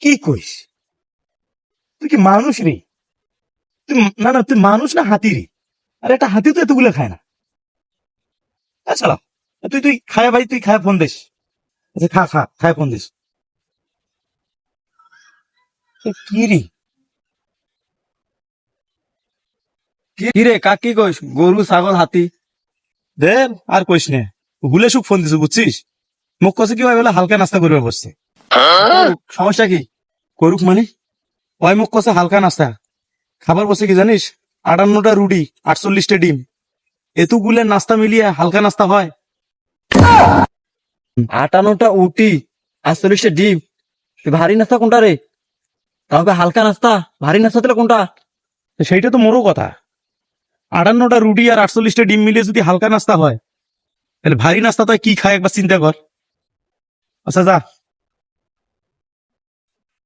কি কইস? তুই কি মানুষ রে? না না, তুই মানুষ না হাতি রে? আর একটা হাতি তো এতগুলো খায় না। আচ্ছা, তুই তুই খায়া ভাই, তুই খায়া ফোন দিস। আচ্ছা, খা খা, খায়া ফোন দিস। কি রে? কি রে কাক কি কইস? গরু ছাগল হাতি? দেন আর কইস নে, গুলে সুখ ফোন দিস বুঝছিস? মুখ কষে কি হয় বলে হালকা নাস্তা করবে বসছে। করুক, সমস্যা কি? করুক মানে? ওই মুখ কষে হালকা নাস্তা খাবার বসে কি জানিস? 58টা রুটি, 48টা ডিম, এতগুলো নাস্তা মিলিয়ে হালকা নাস্তা হয়? 58টা উটি, 48টা ডিম, ভারী নাস্তা কোনটা রে? তবে হালকা নাস্তা, ভারী নাস্তা তাহলে কোনটা? সেইটা তো মোরও কথা। 58টা রুটি আর 48টা ডিম মিলিয়ে যদি হালকা নাস্তা হয়, তাহলে ভারী নাস্তা তো কি খায় একবার চিন্তা কর। আচ্ছা যা,